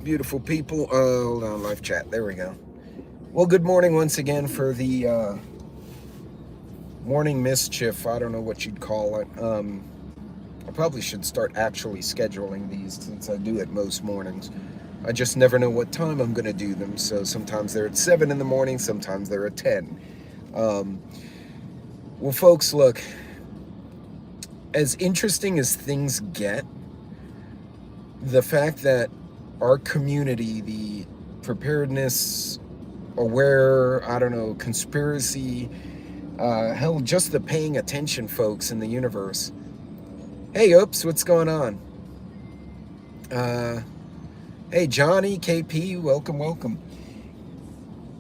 beautiful people. Hold on, live chat. There we go. Well, good morning once again for the morning mischief. I don't know what you'd call it. I probably should start actually scheduling these since I do it most mornings. I just never know what time I'm going to do them. So sometimes they're at 7 in the morning, sometimes they're at 10. Well, folks, look, as interesting as things get, the fact that our community, the preparedness, aware, I don't know, conspiracy, hell, just the paying attention folks in the universe. Hey, oops, what's going on? Hey, Johnny, KP, welcome.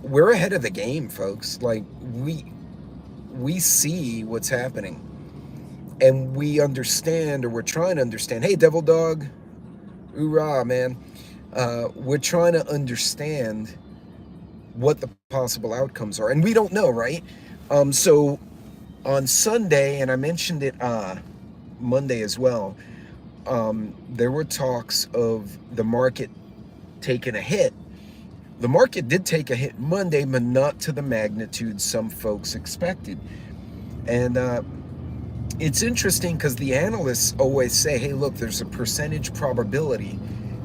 We're ahead of the game, folks. Like, we see what's happening. And we understand, or we're trying to understand. Hey, Devil Dog, hoorah, man. We're trying to understand what the possible outcomes are. And we don't know, right? So on Sunday, and I mentioned it Monday as well, there were talks of the market taking a hit. The market did take a hit Monday, but not to the magnitude some folks expected. And it's interesting because the analysts always say, hey, look, there's a percentage probability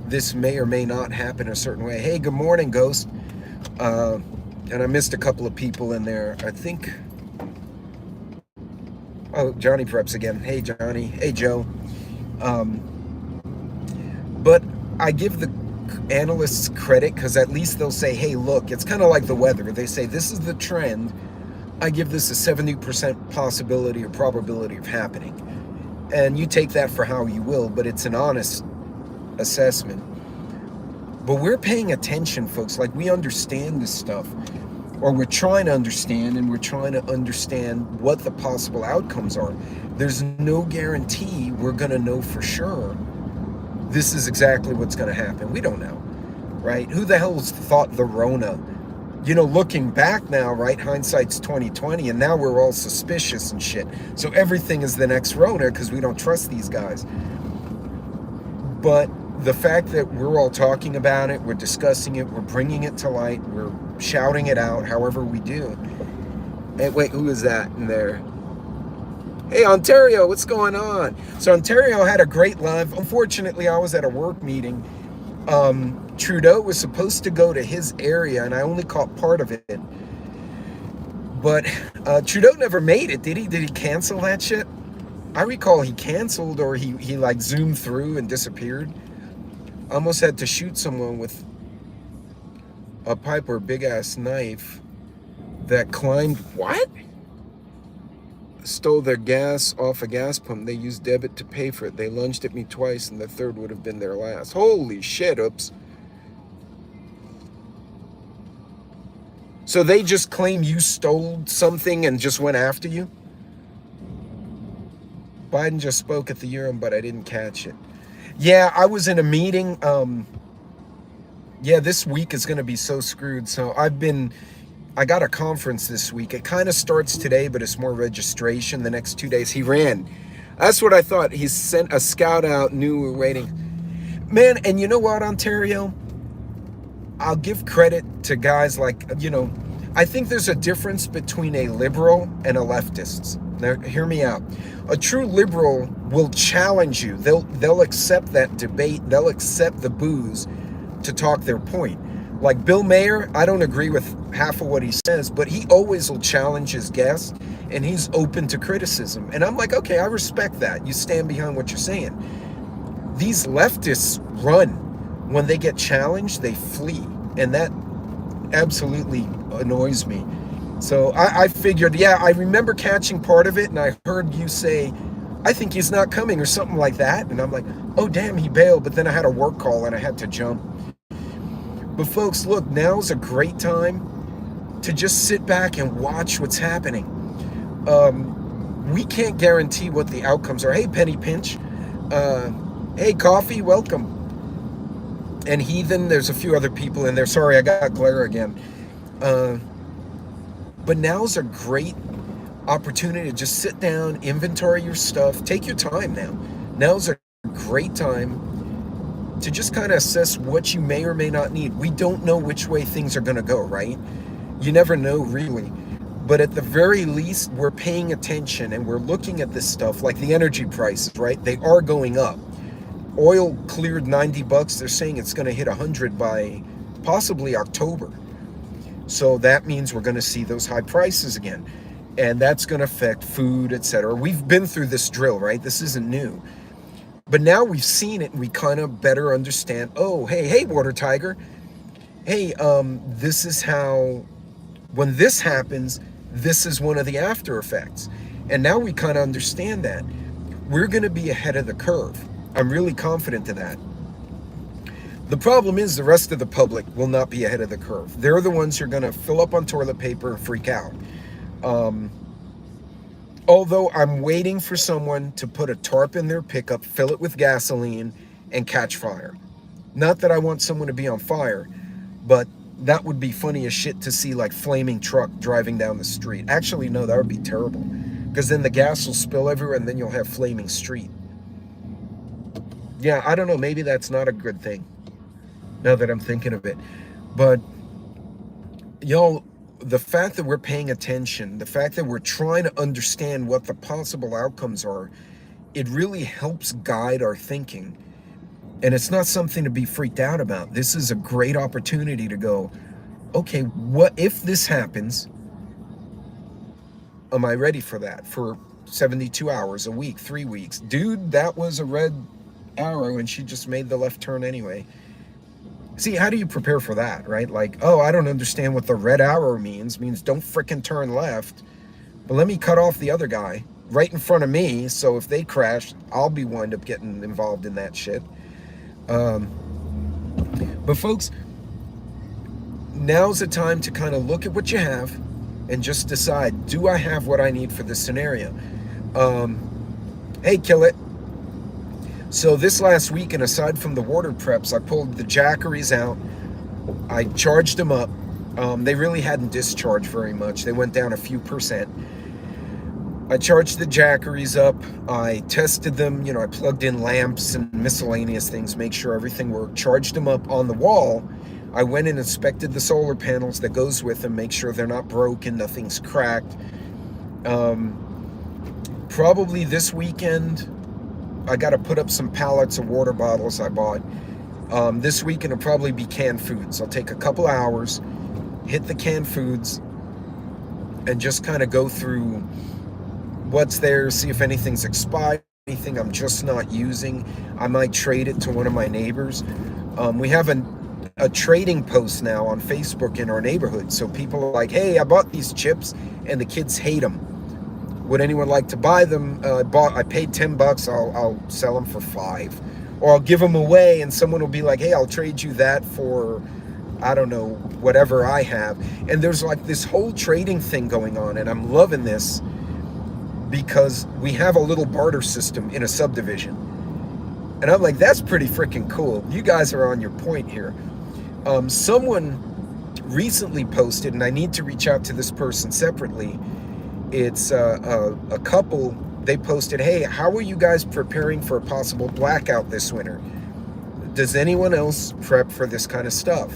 this may or may not happen a certain way. Hey, good morning, Ghost. And I missed a couple of people in there. I think, oh, Johnny Preps again. Hey, Johnny. Hey, Joe. But I give the analysts credit because at least they'll say, hey, look, it's kind of like the weather. They say, this is the trend. I give this a 70% possibility or probability of happening. And you take that for how you will, but it's an honest assessment. But we're paying attention, folks. Like, we understand this stuff, or we're trying to understand, and we're trying to understand what the possible outcomes are. There's no guarantee we're going to know for sure this is exactly what's going to happen. We don't know, right? Who the hell's thought the Rona? You know, looking back now, right? Hindsight's 2020, and now we're all suspicious and shit. So everything is the next Rona because we don't trust these guys. But the fact that we're all talking about it, we're discussing it, we're bringing it to light, we're shouting it out however we do. Hey, wait, who is that in there? Hey, Ontario, what's going on? So Ontario had a great live. Unfortunately, I was at a work meeting. Trudeau was supposed to go to his area, and I only caught part of it. But Trudeau never made it, did he? Did he cancel that shit? I recall he canceled, or he like zoomed through and disappeared. Almost had to shoot someone with a pipe or a big-ass knife that climbed... What? Stole their gas off a gas pump. They used debit to pay for it. They lunged at me twice, and the third would have been their last. Holy shit, oops. So they just claim you stole something and just went after you? Biden just spoke at the Urim, but I didn't catch it. Yeah, I was in a meeting. Yeah, this week is going to be so screwed. So I got a conference this week. It kind of starts today, but it's more registration the next 2 days. He ran. That's what I thought. He sent a scout out, knew we were waiting. Man, and you know what, Ontario? I'll give credit to guys like, you know, I think there's a difference between a liberal and a leftist. Now, hear me out. A true liberal will challenge you. They'll accept that debate. They'll accept the booze to talk their point. Like Bill Mayer, I don't agree with half of what he says, but he always will challenge his guests, and he's open to criticism. And I'm like, okay, I respect that. You stand behind what you're saying. These leftists run. When they get challenged, they flee. And that absolutely annoys me. So I figured, yeah, I remember catching part of it, and I heard you say, I think he's not coming or something like that. And I'm like, oh, damn, he bailed. But then I had a work call, and I had to jump. But folks, look, now's a great time to just sit back and watch what's happening. We can't guarantee what the outcomes are. Hey, Penny Pinch. Hey, Coffee, welcome. And Heathen, there's a few other people in there. Sorry, I got glare again. But now's a great opportunity to just sit down, inventory your stuff. Take your time now. Now's a great time to just kind of assess what you may or may not need. We don't know which way things are going to go, right? You never know, really. But at the very least, we're paying attention and we're looking at this stuff, like the energy prices, right? They are going up. Oil cleared 90 bucks. They're saying it's going to hit 100 by possibly October. So that means we're going to see those high prices again. And that's going to affect food, etc. We've been through this drill, right? This isn't new. But now we've seen it and we kind of better understand, oh, hey, water tiger. Hey, this is how, when this happens, this is one of the after effects. And now we kind of understand that. We're going to be ahead of the curve. I'm really confident of that. The problem is the rest of the public will not be ahead of the curve. They're the ones who are going to fill up on toilet paper and freak out. Although I'm waiting for someone to put a tarp in their pickup, fill it with gasoline, and catch fire. Not that I want someone to be on fire, but that would be funny as shit to see, like flaming truck driving down the street. Actually, no, that would be terrible, because then the gas will spill everywhere and then you'll have flaming street. Yeah, I don't know, maybe that's not a good thing now that I'm thinking of it. But y'all, the fact that we're paying attention, the fact that we're trying to understand what the possible outcomes are, it really helps guide our thinking. And it's not something to be freaked out about. This is a great opportunity to go, okay, what if this happens? Am I ready for that? For 72 hours, a week, 3 weeks? Dude, that was a red arrow and she just made the left turn anyway. See, how do you prepare for that, right? Like, oh, I don't understand what the red arrow means don't frickin' turn left, but let me cut off the other guy right in front of me, so if they crash, I'll be wind up getting involved in that shit. But folks, now's the time to kind of look at what you have and just decide, do I have what I need for this scenario? Hey, kill it. So this last week, and aside from the water preps, I pulled the jackeries out. I charged them up. They really hadn't discharged very much. They went down a few percent. I charged the jackeries up. I tested them. I plugged in lamps and miscellaneous things, make sure everything worked. Charged them up on the wall. I went and inspected the solar panels that goes with them, make sure they're not broken, nothing's cracked. Probably this weekend, I got to put up some pallets of water bottles I bought. This weekend it'll probably be canned foods. I'll take a couple hours, hit the canned foods, and just kind of go through what's there, see if anything's expired, anything I'm just not using. I might trade it to one of my neighbors. We have a trading post now on Facebook in our neighborhood. So people are like, hey, I bought these chips and the kids hate them. Would anyone like to buy them? I paid $10. I'll sell them for $5. Or I'll give them away and someone will be like, hey, I'll trade you that for, I don't know, whatever I have. And there's like this whole trading thing going on, and I'm loving this because we have a little barter system in a subdivision. And I'm like, that's pretty freaking cool. You guys are on your point here. Someone recently posted, and I need to reach out to this person separately. It's a couple. They posted, hey, how are you guys preparing for a possible blackout this winter? Does anyone else prep for this kind of stuff?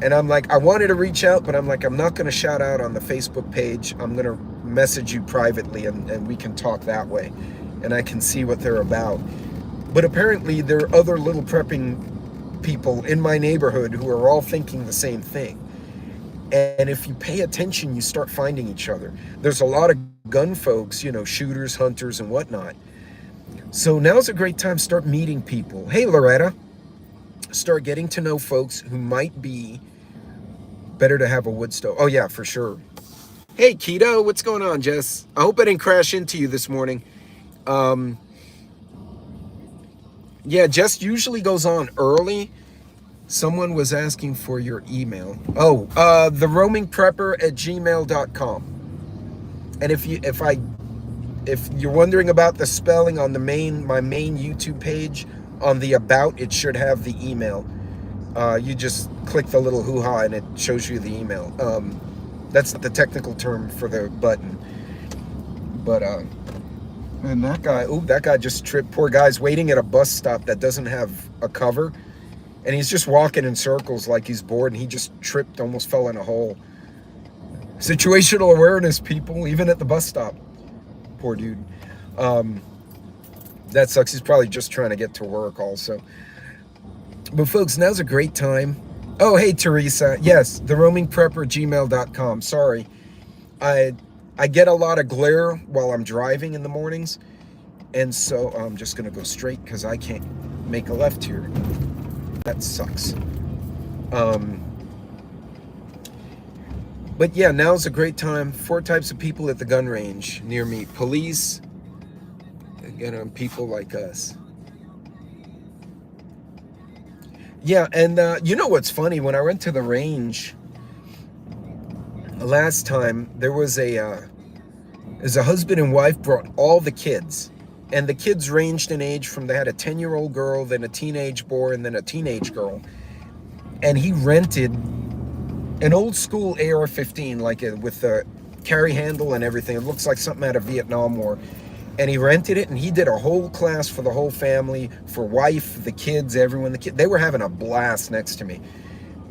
And I'm like, I wanted to reach out, but I'm like, I'm not going to shout out on the Facebook page. I'm going to message you privately and we can talk that way. And I can see what they're about. But apparently there are other little prepping people in my neighborhood who are all thinking the same thing. And if you pay attention, you start finding each other. There's a lot of gun folks, shooters, hunters, and whatnot. So now's a great time to start meeting people. Hey, Loretta. Start getting to know folks who might be better to have a wood stove. Oh, yeah, for sure. Hey, Keto. What's going on, Jess? I hope I didn't crash into you this morning. Yeah, Jess usually goes on early. Someone was asking for your email. Oh, theroamingprepper@gmail.com. And if you're wondering about the spelling on my main YouTube page, on the about, it should have the email. You just click the little hoo-ha and it shows you the email. That's the technical term for the button. But and that guy just tripped. Poor guy's waiting at a bus stop that doesn't have a cover. And he's just walking in circles like he's bored, and he just tripped, almost fell in a hole. Situational awareness, people, even at the bus stop. Poor dude. Um, that sucks. He's probably just trying to get to work also. But folks, now's a great time. Oh, hey, Teresa. Yes, the roamingprepper@gmail.com. Sorry. I I get a lot of glare while I'm driving in the mornings. And so I'm just going to go straight because I can't make a left here. That sucks. Um, but yeah, now's a great time. 4 types of people at the gun range near me. Police, people like us. Yeah, and you know what's funny? When I went to the range last time, there was a husband and wife brought all the kids. And the kids ranged in age from, they had a 10-year-old girl, then a teenage boy, and then a teenage girl. And he rented an old school AR-15, like with the carry handle and everything. It looks like something out of Vietnam War. And he rented it, and he did a whole class for the whole family, for wife, the kids, everyone. They were having a blast next to me.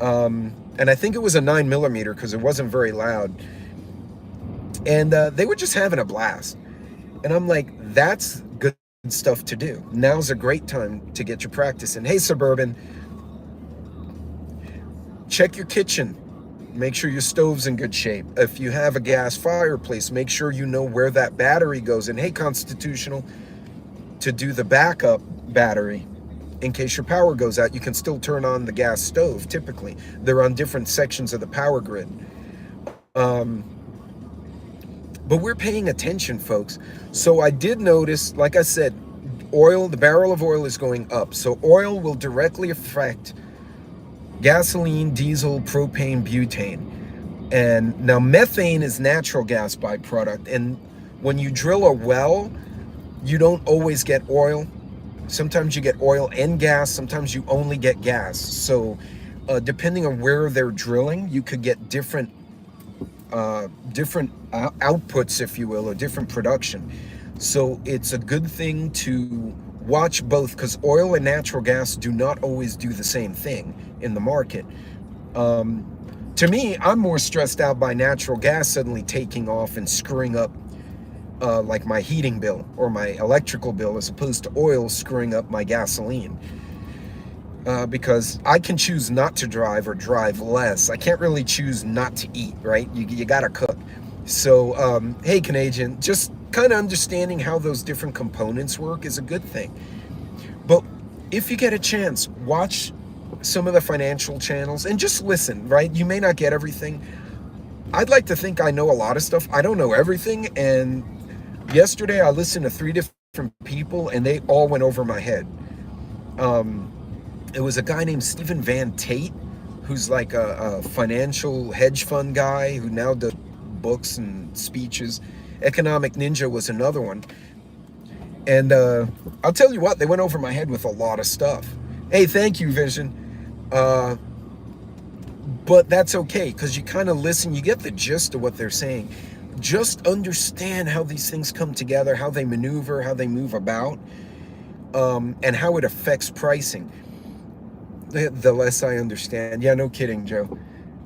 And I think it was a 9mm because it wasn't very loud. And they were just having a blast. And I'm like, that's good stuff to do. Now's a great time to get your practice in. Hey, Suburban, check your kitchen. Make sure your stove's in good shape. If you have a gas fireplace, make sure you know where that battery goes. And hey, Constitutional, to do the backup battery, in case your power goes out, you can still turn on the gas stove, typically. They're on different sections of the power grid. But we're paying attention, folks. So I did notice, like I said, oil, the barrel of oil is going up. So oil will directly affect gasoline, diesel, propane, butane. And now methane is natural gas byproduct. And when you drill a well, you don't always get oil. Sometimes you get oil and gas. Sometimes you only get gas. So depending on where they're drilling, you could get different outputs, if you will, or different production. So it's a good thing to watch both, because oil and natural gas do not always do the same thing in the market. To me, I'm more stressed out by natural gas suddenly taking off and screwing up like my heating bill or my electrical bill, as opposed to oil screwing up my gasoline. Because I can choose not to drive or drive less. I can't really choose not to eat, right? You gotta cook. So, hey, Canadian, just kind of understanding how those different components work is a good thing. But if you get a chance, watch some of the financial channels and just listen, right? You may not get everything. I'd like to think I know a lot of stuff. I don't know everything. And yesterday I listened to 3 different people and they all went over my head. It was a guy named Stephen Van Tate, who's like a financial hedge fund guy who now does books and speeches. Economic Ninja was another one. And I'll tell you what, they went over my head with a lot of stuff. Hey, thank you, Vision. But that's okay, because you kind of listen, you get the gist of what they're saying. Just understand how these things come together, how they maneuver, how they move about, and how it affects pricing. The less I understand. Yeah, no kidding, Joe.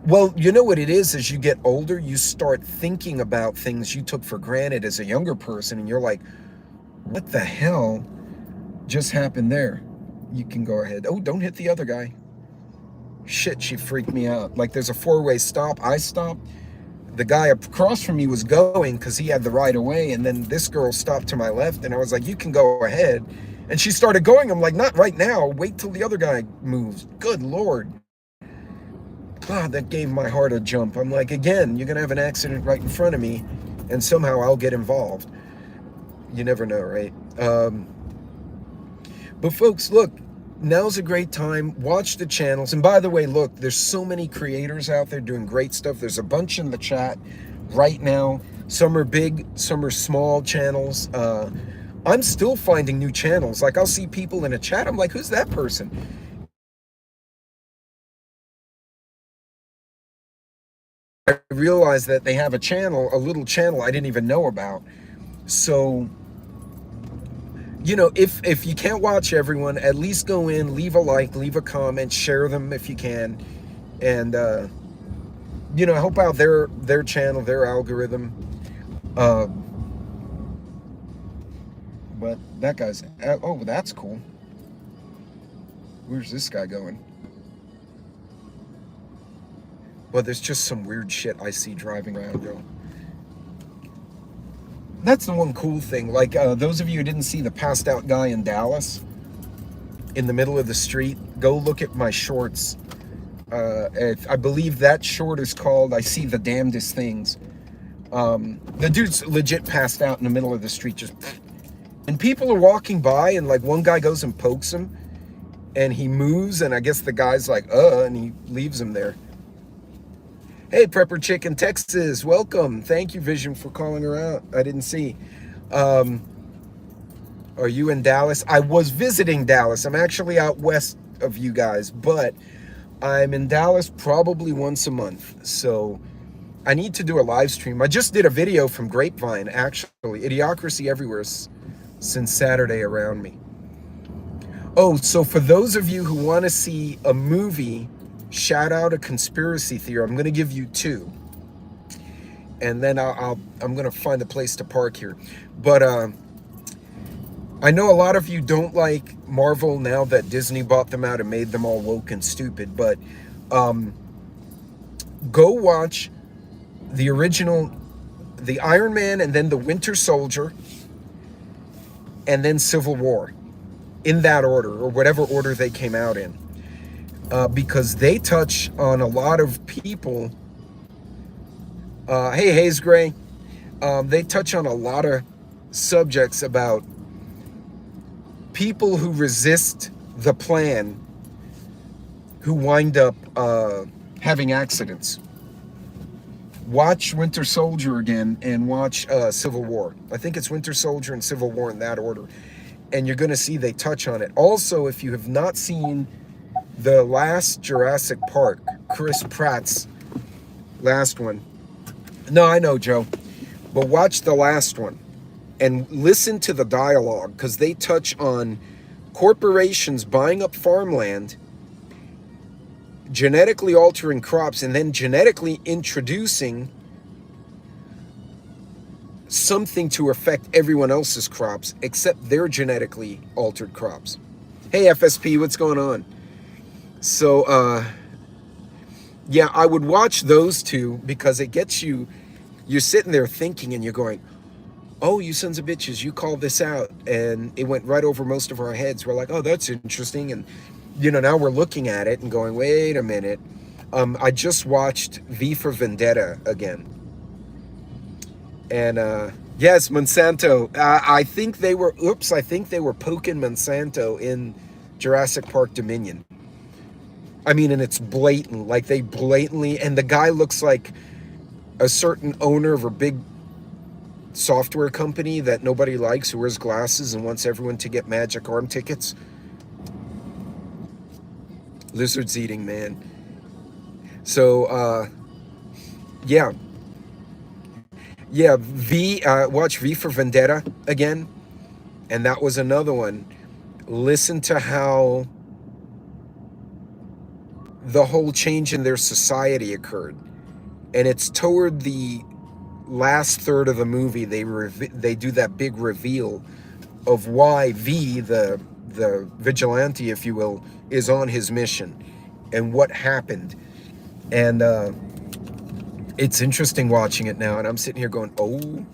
Well, you know what it is, as you get older, you start thinking about things you took for granted as a younger person, and you're like, what the hell just happened there? You can go ahead. Oh, don't hit the other guy. Shit, she freaked me out. Like, there's a 4-way stop. I stopped. The guy across from me was going because he had the right of way, and then this girl stopped to my left, and I was like, you can go ahead. And she started going. I'm like, not right now. Wait till the other guy moves. Good Lord. God, that gave my heart a jump. I'm like, again, you're going to have an accident right in front of me, and somehow I'll get involved. You never know, right? But folks, look, now's a great time. Watch the channels. And by the way, look, there's so many creators out there doing great stuff. There's a bunch in the chat right now. Some are big, some are small channels. I'm still finding new channels. Like, I'll see people in a chat. I'm like, who's that person? I realized that they have a little channel I didn't even know about. So you know, if you can't watch everyone, at least go in, leave a like, leave a comment, share them if you can, and you know, help out their channel, their algorithm. Uh, but that guy's oh, that's cool. Where's this guy going? Well, there's just some weird shit I see driving around, though. That's the one cool thing. Like, those of you who didn't see the passed out guy in Dallas in the middle of the street, go look at my shorts. I believe that short is called I See the Damnedest Things. The dude's legit passed out in the middle of the street, just, and people are walking by, and like one guy goes and pokes him, and he moves, and I guess the guy's like, and he leaves him there. Hey, Prepper Chick in Texas, welcome. Thank you, Vision, for calling her out. I didn't see. Are you in Dallas? I was visiting Dallas. I'm actually out west of you guys, but I'm in Dallas probably once a month. So I need to do a live stream. I just did a video from Grapevine, actually. Idiocracy everywhere since Saturday around me. Oh, so for those of you who want to see a movie, Shoutout, a conspiracy theory, I'm going to give you 2. And then I'm going to find a place to park here. But I know a lot of you don't like Marvel now that Disney bought them out and made them all woke and stupid. But go watch the original, the Iron Man, and then the Winter Soldier, and then Civil War, in that order, or whatever order they came out in. Because they touch on a lot of people. Hey, Hayes Gray. They touch on a lot of subjects about people who resist the plan, who wind up having accidents. Watch Winter Soldier again and watch Civil War. I think it's Winter Soldier and Civil War in that order. And you're going to see they touch on it. Also, if you have not seen the last Jurassic Park, Chris Pratt's last one. No, I know, Joe. But watch the last one and listen to the dialogue, because they touch on corporations buying up farmland, genetically altering crops, and then genetically introducing something to affect everyone else's crops except their genetically altered crops. Hey, FSP, what's going on? So, yeah, I would watch those 2 because it gets you, you're sitting there thinking and you're going, oh, you sons of bitches, you called this out. And it went right over most of our heads. We're like, oh, that's interesting. And, you know, now we're looking at it and going, wait a minute. I just watched V for Vendetta again. And, yes, Monsanto. I think they were poking Monsanto in Jurassic Park Dominion. I mean, and it's blatant, like they blatantly, and the guy looks like a certain owner of a big software company that nobody likes, who wears glasses and wants everyone to get Magic Arm tickets. Lizards eating, man. So, yeah. Yeah, watch V for Vendetta again. And that was another one. Listen to how the whole change in their society occurred, and it's toward the last third of the movie they do that big reveal of why V, the vigilante, if you will, is on his mission and what happened. And it's interesting watching it now, and I'm sitting here going, oh.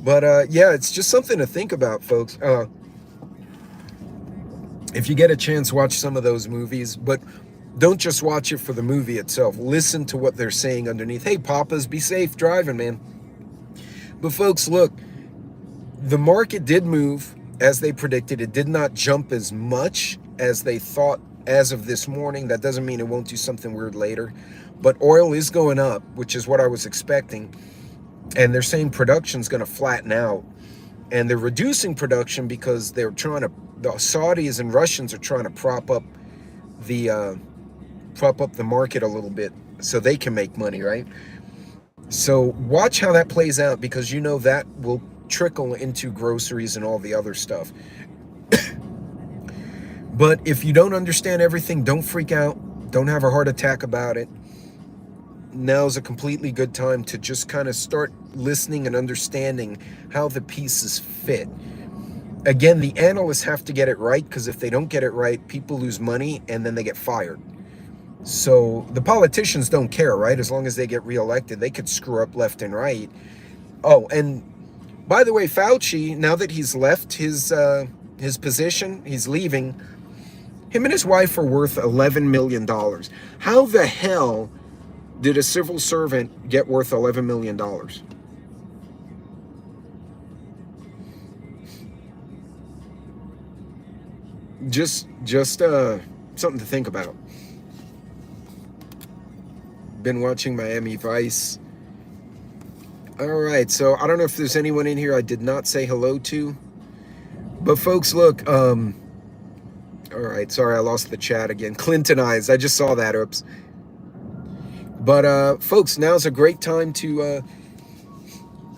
But yeah, it's just something to think about, folks. If you get a chance, watch some of those movies, but don't just watch it for the movie itself. Listen to what they're saying underneath. Hey, Papas, be safe driving, man. But folks, look, the market did move as they predicted. It did not jump as much as they thought as of this morning. That doesn't mean it won't do something weird later. But oil is going up, which is what I was expecting. And they're saying production's going to flatten out. And they're reducing production because they're trying to, the Saudis and Russians are trying to prop up the market a little bit so they can make money, right? So watch how that plays out, because you know that will trickle into groceries and all the other stuff. But if you don't understand everything, don't freak out. Don't have a heart attack about it. Now's a completely good time to just kind of start listening and understanding how the pieces fit. Again, the analysts have to get it right, because if they don't get it right, people lose money and then they get fired. So the politicians don't care, right? As long as they get reelected, they could screw up left and right. Oh, and by the way, Fauci, now that he's left his position, he's leaving, him and his wife are worth $11 million. How the hell did a civil servant get worth $11 million? Just something to think about. Been watching Miami Vice. All right, so I don't know if there's anyone in here I did not say hello to. But folks, look, all right, sorry, I lost the chat again. Clintonized, I just saw that, oops. But folks, now's a great time to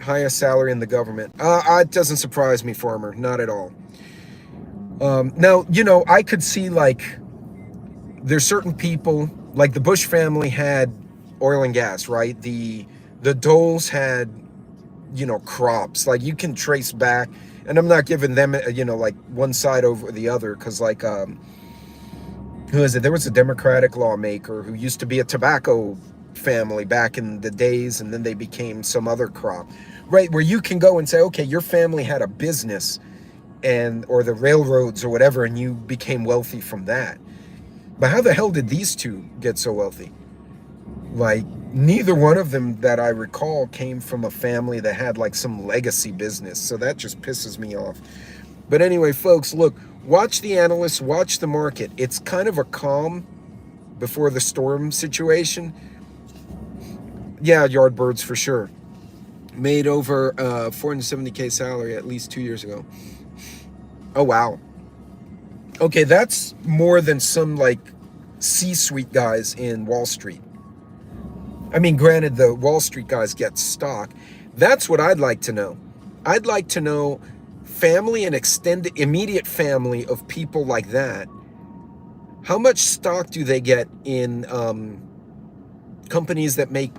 highest salary in the government. It doesn't surprise me, Farmer, not at all. Now, you know, I could see, like, there's certain people, like the Bush family had oil and gas, right? The Doles had, you know, crops. Like, you can trace back, and I'm not giving them, you know, like one side over the other, because, like, who is it? There was a Democratic lawmaker who used to be a tobacco family back in the days, and then they became some other crop, right? Where you can go and say, okay, your family had a business, and or the railroads or whatever, and you became wealthy from that. But how the hell did these two get so wealthy? Like, neither one of them that I recall came from a family that had like some legacy business. So that just pisses me off. But anyway, folks, look, watch the analysts, watch the market. It's kind of a calm before the storm situation. Yeah, Yardbirds for sure. Made over $470K salary at least 2 years ago. Oh, wow. Okay, that's more than some like C-suite guys in Wall Street. I mean, granted, the Wall Street guys get stock. That's what I'd like to know. I'd like to know family and extended, immediate family of people like that. How much stock do they get in companies that make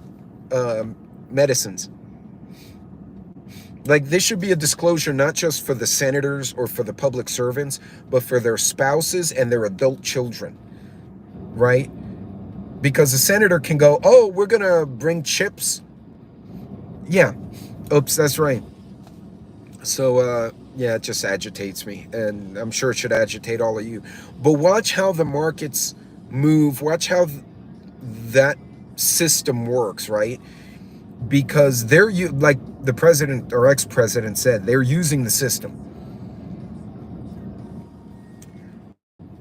medicines? Like, this should be a disclosure not just for the senators or for the public servants, but for their spouses and their adult children, right? Because a senator can go, oh, we're going to bring chips. Yeah. Oops, that's right. So, yeah, it just agitates me. And I'm sure it should agitate all of you. But watch how the markets move. Watch how that system works, right? Because they're, like the president or ex-president said, they're using the system.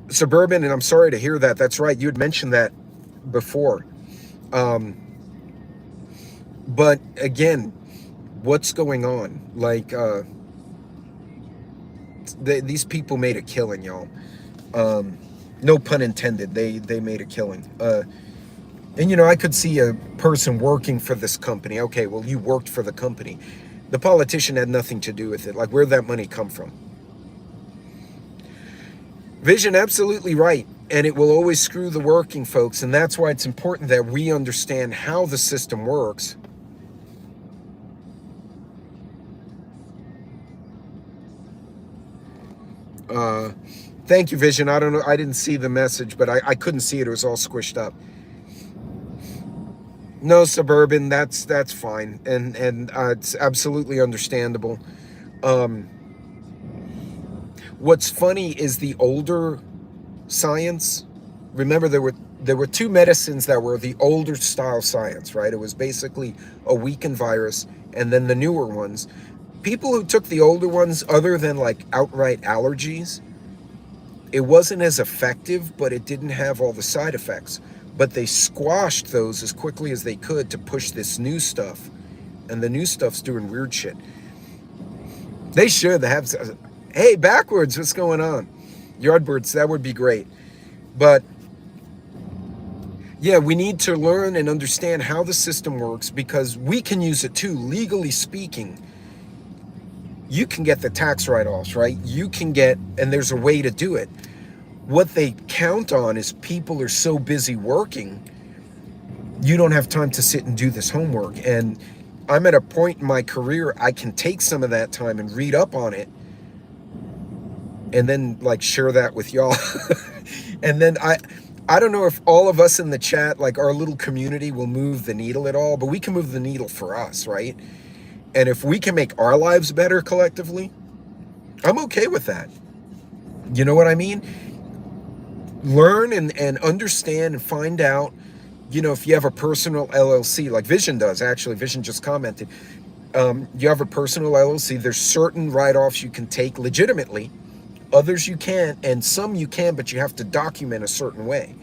Suburban, and I'm sorry to hear that. That's right. You had mentioned that before. But again, what's going on? Like, these people made a killing, y'all. No pun intended. They made a killing. And, you know, I could see a person working for this company. Okay, well, you worked for the company. The politician had nothing to do with it. Like, where'd that money come from? Vision, absolutely right. And it will always screw the working folks. And that's why it's important that we understand how the system works. Thank you, Vision. I don't know. I didn't see the message, but I couldn't see it. It was all squished up. No, Suburban, that's fine, and it's absolutely understandable. What's funny is the older science. Remember, there were two medicines that were the older style science, right? It was basically a weakened virus, and then the newer ones. People who took the older ones, other than like outright allergies, it wasn't as effective, but it didn't have all the side effects. But they squashed those as quickly as they could to push this new stuff. And the new stuff's doing weird shit. They should have... Hey, backwards, what's going on? Yardbirds, that would be great. But, yeah, we need to learn and understand how the system works, because we can use it too, legally speaking. you can get the tax write-offs, right? You can get, and there's a way to do it. What they count on is people are so busy working, you don't have time to sit and do this homework. And I'm at a point in my career, I can take some of that time and read up on it and then like share that with y'all. And then I don't know if all of us in the chat, like our little community, will move the needle at all, but we can move the needle for us, right? And if we can make our lives better collectively, I'm okay with that. You know what I mean? Learn and understand and find out, you know, if you have a personal LLC, like Vision does, actually, Vision just commented, you have a personal LLC, there's certain write-offs you can take legitimately, others you can't, and some you can, but you have to document a certain way.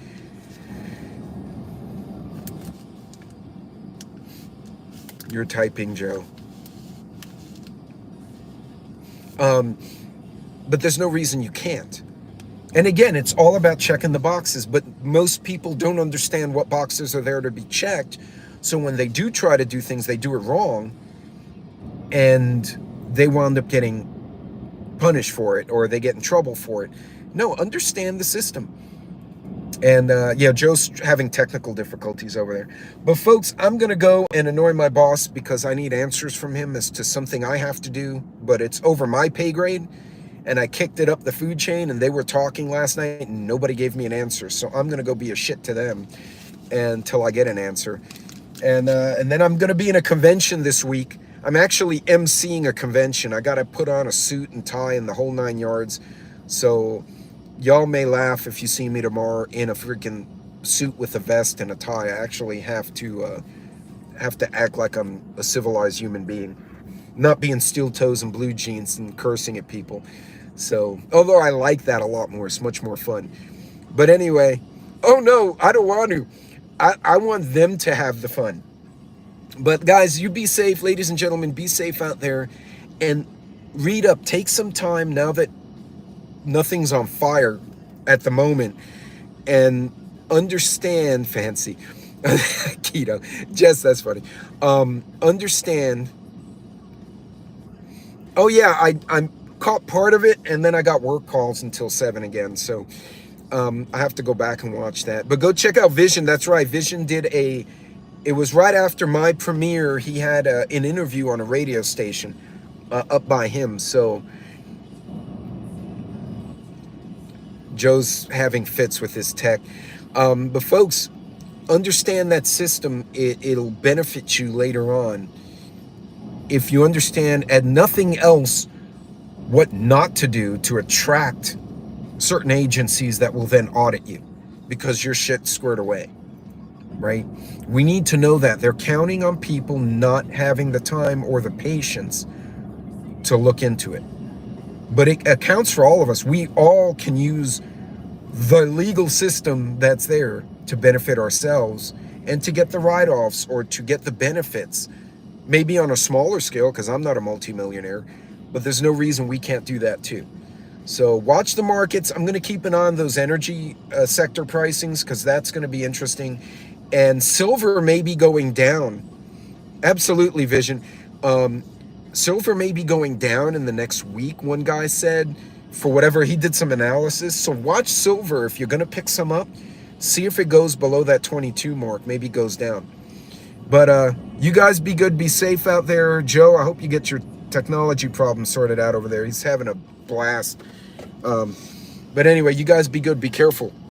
You're typing, Joe. But there's no reason you can't. And again, it's all about checking the boxes, but most people don't understand what boxes are there to be checked. So when they do try to do things, they do it wrong, and they wound up getting punished for it, or they get in trouble for it. No, understand the system. And yeah, Joe's having technical difficulties over there. But folks, I'm going to go and annoy my boss because I need answers from him as to something I have to do, but it's over my pay grade. And I kicked it up the food chain, and they were talking last night, and nobody gave me an answer. So I'm going to go be a shit to them until I get an answer. And then I'm going to be in a convention this week. I'm actually emceeing a convention. I got to put on a suit and tie and the whole 9 yards. So y'all may laugh if you see me tomorrow in a freaking suit with a vest and a tie. I actually have to act like I'm a civilized human being, not being steel toes and blue jeans and cursing at people. So, although I like that a lot more, it's much more fun. But anyway, oh no, I don't want to. I want them to have the fun. But guys, you be safe, ladies and gentlemen, be safe out there, and read up. Take some time now that nothing's on fire at the moment, and understand, fancy, keto, Jess, that's funny. Understand. Oh yeah, I caught part of it, and then I got work calls until 7 again. So I have to go back and watch that. But go check out Vision. That's right. Vision did it was right after my premiere. He had an interview on a radio station up by him. So Joe's having fits with his tech. But folks, understand that system. It'll benefit you later on if you understand, and nothing else, what not to do to attract certain agencies that will then audit you because your shit's squared away, right? We need to know that they're counting on people not having the time or the patience to look into it. But it accounts for all of us. We all can use the legal system that's there to benefit ourselves and to get the write-offs or to get the benefits, maybe on a smaller scale, because I'm not a multimillionaire, but there's no reason we can't do that too. So watch the markets. I'm going to keep an eye on those energy sector pricings, because that's going to be interesting. And silver may be going down. Absolutely, Vision. Silver may be going down in the next week, one guy said, for whatever. He did some analysis. So watch silver. If you're going to pick some up, see if it goes below that 22 mark. Maybe it goes down. But you guys be good, be safe out there. Joe, I hope you get your technology problem sorted out over there. He's having a blast. But anyway, you guys be good, be careful.